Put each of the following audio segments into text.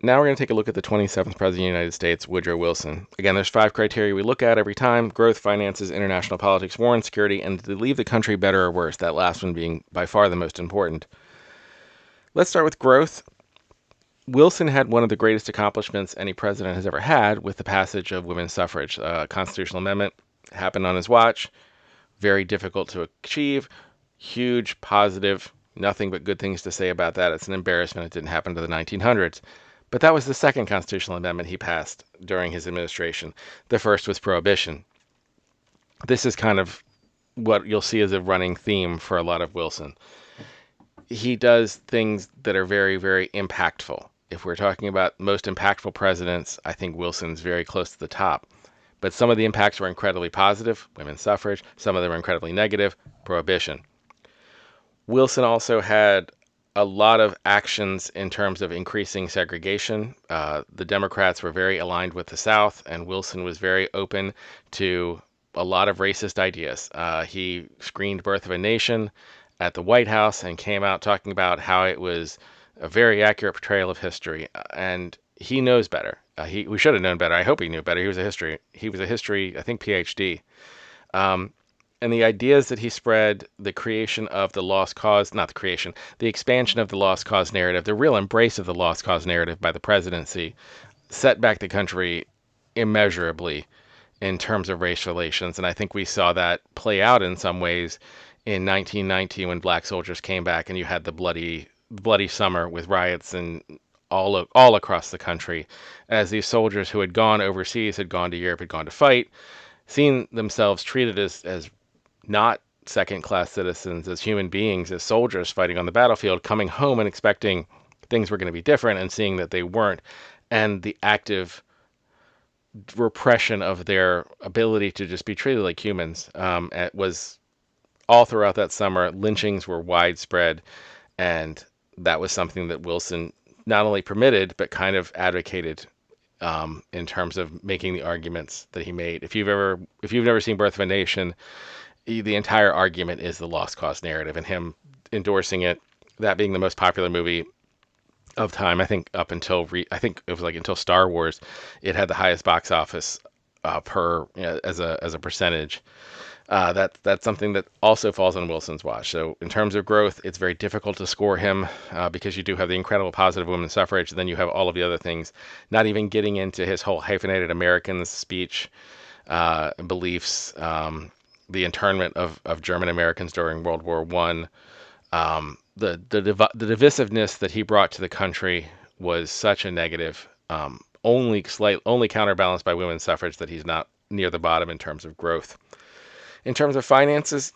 Now we're going to take a look at the 27th President of the United States, Woodrow Wilson. Again, there's 5 criteria we look at every time: growth, finances, international politics, war and security, and to leave the country better or worse, that last one being by far the most important. Let's start with growth. Wilson had one of the greatest accomplishments any president has ever had with the passage of women's suffrage. A constitutional amendment happened on his watch. Very difficult to achieve. Huge, positive, nothing but good things to say about that. It's an embarrassment it didn't happen to the 1900s. But that was the second constitutional amendment he passed during his administration. The first was prohibition. This is kind of what you'll see as a running theme for a lot of Wilson. He does things that are very, very impactful. If we're talking about most impactful presidents, I think Wilson's very close to the top. But some of the impacts were incredibly positive, women's suffrage. Some of them were incredibly negative, prohibition. Wilson also had a lot of actions in terms of increasing segregation. The Democrats were very aligned with the South, and Wilson was very open to a lot of racist ideas. He screened Birth of a Nation at the White House and came out talking about how it was a very accurate portrayal of history, and he knows better. We should have known better. I hope he knew better. He was a history, I think, PhD. Um, and the ideas that he spread, the creation of the lost cause, not the creation, the expansion of the lost cause narrative, the real embrace of the lost cause narrative by the presidency, set back the country immeasurably in terms of race relations. And I think we saw that play out in some ways in 1990 when black soldiers came back and you had the bloody summer with riots and all across the country as these soldiers who had gone overseas, had gone to Europe, had gone to fight, seen themselves treated as not second-class citizens, as human beings, as soldiers fighting on the battlefield, coming home and expecting things were going to be different and seeing that they weren't, and the active repression of their ability to just be treated like humans was all throughout that summer. Lynchings were widespread, and that was something that Wilson not only permitted but kind of advocated in terms of making the arguments that he made. If you've never seen Birth of a Nation, the entire argument is the lost cause narrative and him endorsing it. That being the most popular movie of time, I think up until I think it was like until Star Wars, it had the highest box office per as a percentage. That's something that also falls on Wilson's watch. So in terms of growth, it's very difficult to score him because you do have the incredible positive women's suffrage, and then you have all of the other things. Not even getting into his whole hyphenated Americans speech, beliefs, the internment of German Americans during World War I. The divisiveness that he brought to the country was such a negative. Only counterbalanced by women's suffrage that he's not near the bottom in terms of growth. In terms of finances,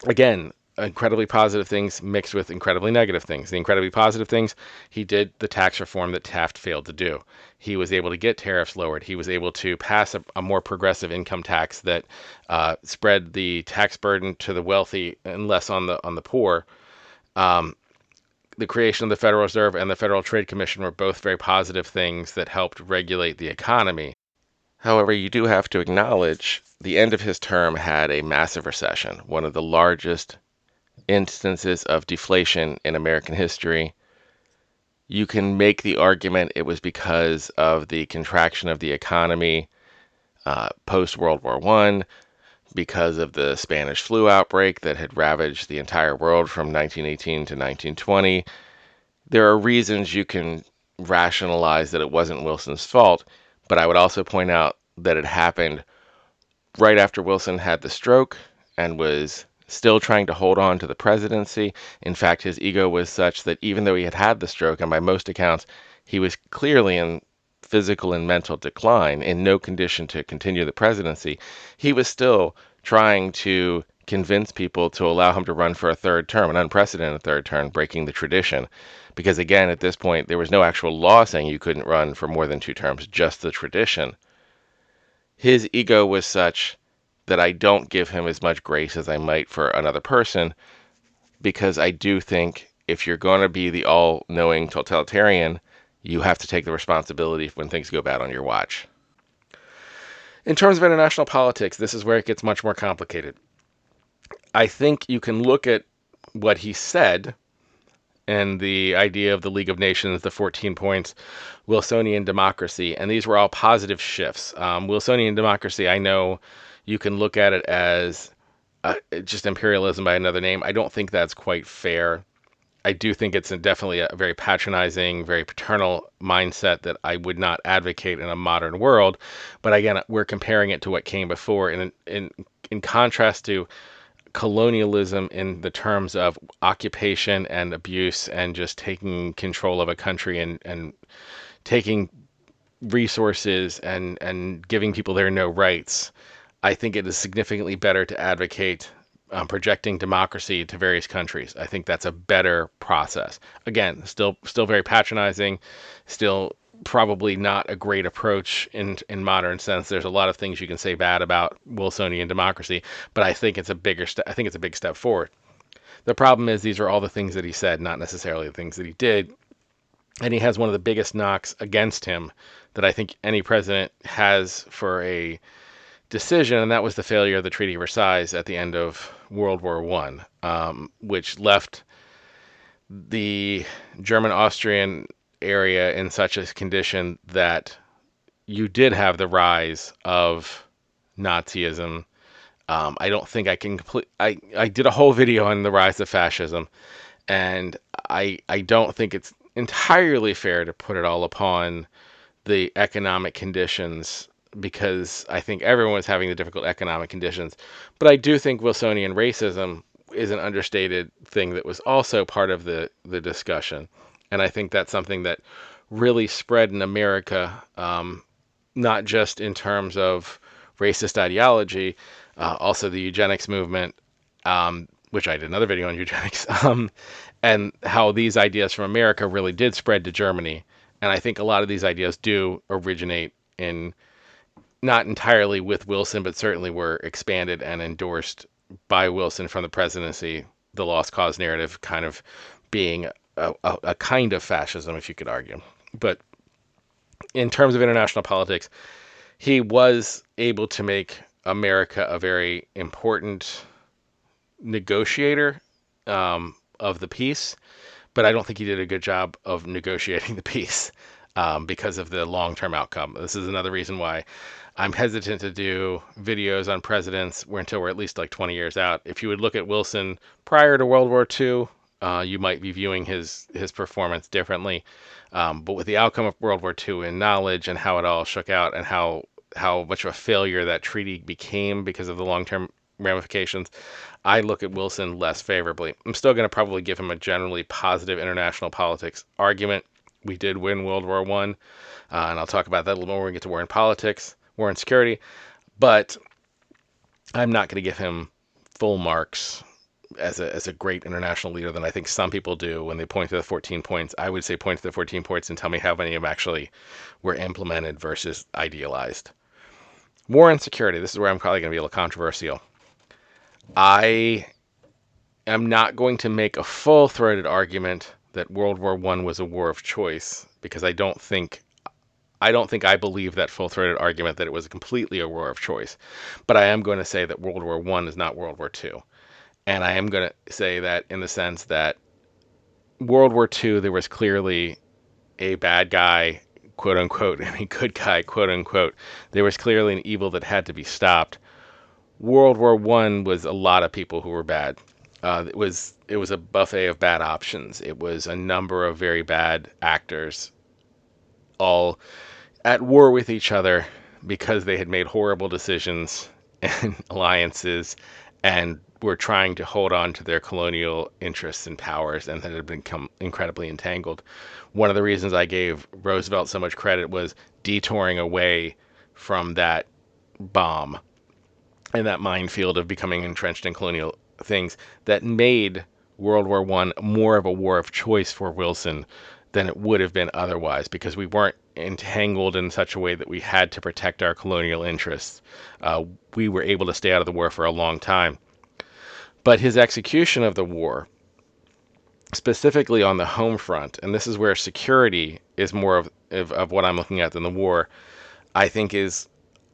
again, incredibly positive things mixed with incredibly negative things. The incredibly positive things, he did the tax reform that Taft failed to do. He was able to get tariffs lowered. He was able to pass a more progressive income tax that spread the tax burden to the wealthy and less on the poor. The creation of the Federal Reserve and the Federal Trade Commission were both very positive things that helped regulate the economy. However, you do have to acknowledge the end of his term had a massive recession, one of the largest instances of deflation in American history. You can make the argument it was because of the contraction of the economy post-World War I, because of the Spanish flu outbreak that had ravaged the entire world from 1918 to 1920. There are reasons you can rationalize that it wasn't Wilson's fault, but I would also point out that it happened right after Wilson had the stroke and was still trying to hold on to the presidency. In fact, his ego was such that even though he had had the stroke, and by most accounts, he was clearly in physical and mental decline, in no condition to continue the presidency, he was still trying to convince people to allow him to run for a third term, an unprecedented third term, breaking the tradition. Because again, at this point, there was no actual law saying you couldn't run for more than 2 terms, just the tradition. His ego was such that I don't give him as much grace as I might for another person, because I do think if you're going to be the all-knowing totalitarian, you have to take the responsibility when things go bad on your watch. In terms of international politics, this is where it gets much more complicated. I think you can look at what he said and the idea of the League of Nations, the 14 points, Wilsonian democracy, and these were all positive shifts. Wilsonian democracy, I know you can look at it as just imperialism by another name. I don't think that's quite fair. I do think it's definitely a very patronizing, very paternal mindset that I would not advocate in a modern world. But again, we're comparing it to what came before, and in contrast to colonialism in the terms of occupation and abuse and just taking control of a country and taking resources and giving people their no rights. I think it is significantly better to advocate projecting democracy to various countries. I think that's a better process. Again, still very patronizing, still probably not a great approach in modern sense. There's a lot of things you can say bad about Wilsonian democracy, but I think it's a bigger step. I think it's a big step forward. The problem is these are all the things that he said, not necessarily the things that he did. And he has one of the biggest knocks against him that I think any president has for a decision, and that was the failure of the Treaty of Versailles at the end of World War One, which left the German-Austrian area in such a condition that you did have the rise of Nazism. I don't think I can complete. I did a whole video on the rise of fascism, and I don't think it's entirely fair to put it all upon the economic conditions, because I think everyone was having the difficult economic conditions. But I do think Wilsonian racism is an understated thing that was also part of the discussion. And I think that's something that really spread in America, not just in terms of racist ideology, also the eugenics movement, which I did another video on eugenics, and how these ideas from America really did spread to Germany. And I think a lot of these ideas do originate in, not entirely with Wilson, but certainly were expanded and endorsed by Wilson from the presidency, the lost cause narrative kind of being a kind of fascism, if you could argue. But in terms of international politics, he was able to make America a very important negotiator of the peace, but I don't think he did a good job of negotiating the peace because of the long-term outcome. This is another reason why I'm hesitant to do videos on presidents until we're at least like 20 years out. If you would look at Wilson prior to World War II, you might be viewing his performance differently. But with the outcome of World War II and knowledge and how it all shook out and how much of a failure that treaty became because of the long-term ramifications, I look at Wilson less favorably. I'm still going to probably give him a generally positive international politics argument. We did win World War I, and I'll talk about that a little more when we get to war and politics, war and security. But I'm not going to give him full marks as a great international leader than I think some people do when they point to the 14 points. I would say point to the 14 points and tell me how many of them actually were implemented versus idealized. War and security. This is where I'm probably going to be a little controversial. I am not going to make a full-throated argument that World War I was a war of choice, because I don't think I believe that full-throated argument that it was completely a war of choice. But I am going to say that World War I is not World War II. And I am going to say that in the sense that World War II, there was clearly a bad guy, quote unquote, and a good guy, quote unquote. There was clearly an evil that had to be stopped. World War I was a lot of people who were bad. It was a buffet of bad options. It was a number of very bad actors, all at war with each other because they had made horrible decisions and alliances and were trying to hold on to their colonial interests and powers, and that had become incredibly entangled. One of the reasons I gave Roosevelt so much credit was detouring away from that bomb and that minefield of becoming entrenched in colonial things that made World War I more of a war of choice for Wilson than it would have been otherwise, because we weren't entangled in such a way that we had to protect our colonial interests. We were able to stay out of the war for a long time. But his execution of the war, specifically on the home front, and this is where security is more of what I'm looking at than the war, I think is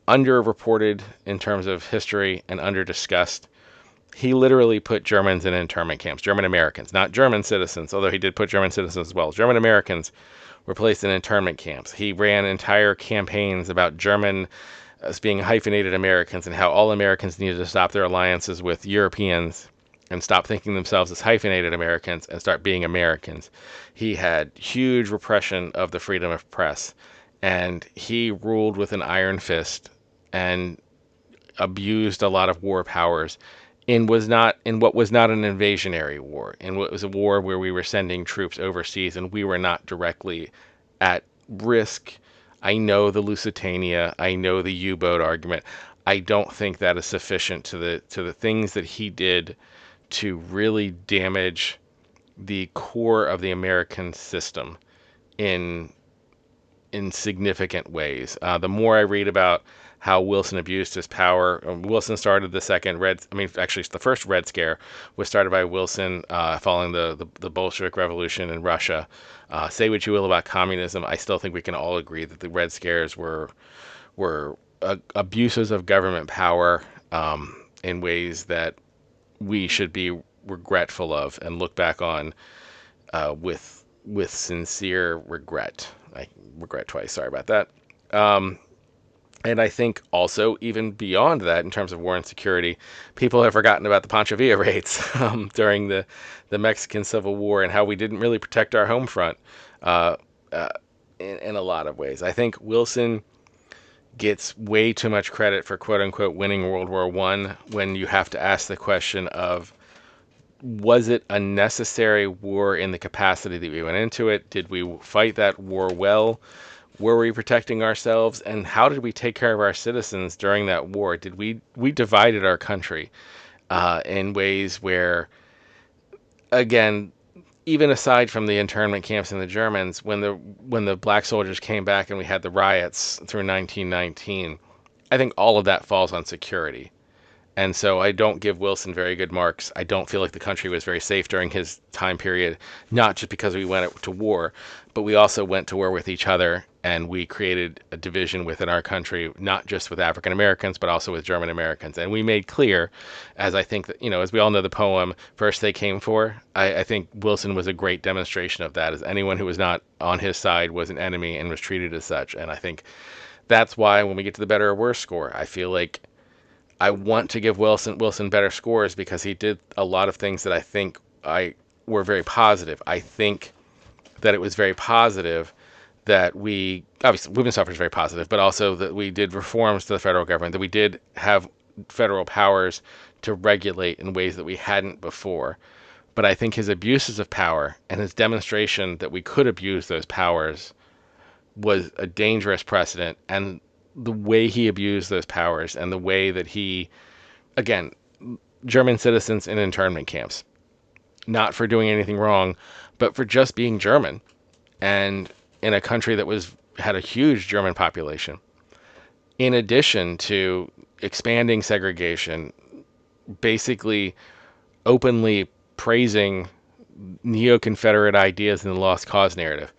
underreported in terms of history and under-discussed. He literally put Germans in internment camps, German Americans, not German citizens, although he did put German citizens as well. German Americans were placed in internment camps. He ran entire campaigns about German as being hyphenated Americans and how all Americans needed to stop their alliances with Europeans and stop thinking themselves as hyphenated Americans and start being Americans. He had huge repression of the freedom of press, and he ruled with an iron fist and abused a lot of war powers in what was not an invasionary war, in what was a war where we were sending troops overseas and we were not directly at risk. I know the Lusitania, I know the U-boat argument. I don't think that is sufficient to the things that he did to really damage the core of the American system in significant ways. The more I read about how Wilson abused his power, Wilson started the second Red. I mean, actually, the first Red Scare was started by Wilson following the Bolshevik Revolution in Russia. Say what you will about communism, I still think we can all agree that the Red Scares were abuses of government power in ways that we should be regretful of and look back on with sincere regret. I regret twice. Sorry about that. And I think also, even beyond that, in terms of war and security, people have forgotten about the Pancho Villa raids during the Mexican Civil War and how we didn't really protect our home front in a lot of ways. I think Wilson gets way too much credit for quote unquote winning World War I when you have to ask the question of, was it a necessary war in the capacity that we went into it? Did we fight that war well? Were we protecting ourselves? And how did we take care of our citizens during that war? Did we divided our country in ways where, again, even aside from the internment camps and the Germans, when the black soldiers came back and we had the riots through 1919, I think all of that falls on security. And so I don't give Wilson very good marks. I don't feel like the country was very safe during his time period, not just because we went to war, but we also went to war with each other, and we created a division within our country, not just with African Americans, but also with German Americans. And we made clear, as I think that, as we all know the poem, First They Came For, I think Wilson was a great demonstration of that, as anyone who was not on his side was an enemy and was treated as such. And I think that's why when we get to the better or worse score, I feel like I want to give Wilson better scores because he did a lot of things that I think were very positive. I think that it was very positive that obviously women's suffrage is very positive, but also that we did reforms to the federal government, that we did have federal powers to regulate in ways that we hadn't before. But I think his abuses of power and his demonstration that we could abuse those powers was a dangerous precedent, and the way he abused those powers and the way that he, again, German citizens in internment camps, not for doing anything wrong, but for just being German, and in a country that had a huge German population. In addition to expanding segregation, basically openly praising neo-Confederate ideas in the Lost Cause narrative.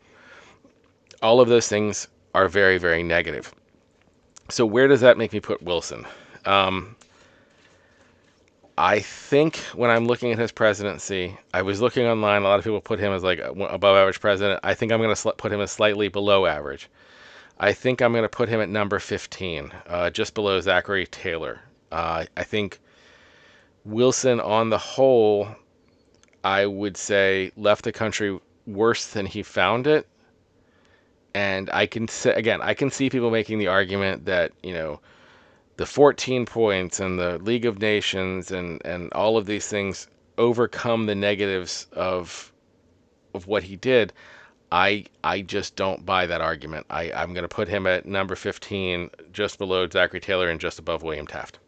All of those things are very, very negative. So where does that make me put Wilson? I think when I'm looking at his presidency, I was looking online, a lot of people put him as like above average president. I think I'm going to put him as slightly below average. I think I'm going to put him at number 15, just below Zachary Taylor. I think Wilson, on the whole, I would say left the country worse than he found it. And I can say, again, I can see people making the argument that, the 14 points and the League of Nations and all of these things overcome the negatives of what he did. I just don't buy that argument. I'm going to put him at number 15, just below Zachary Taylor and just above William Taft.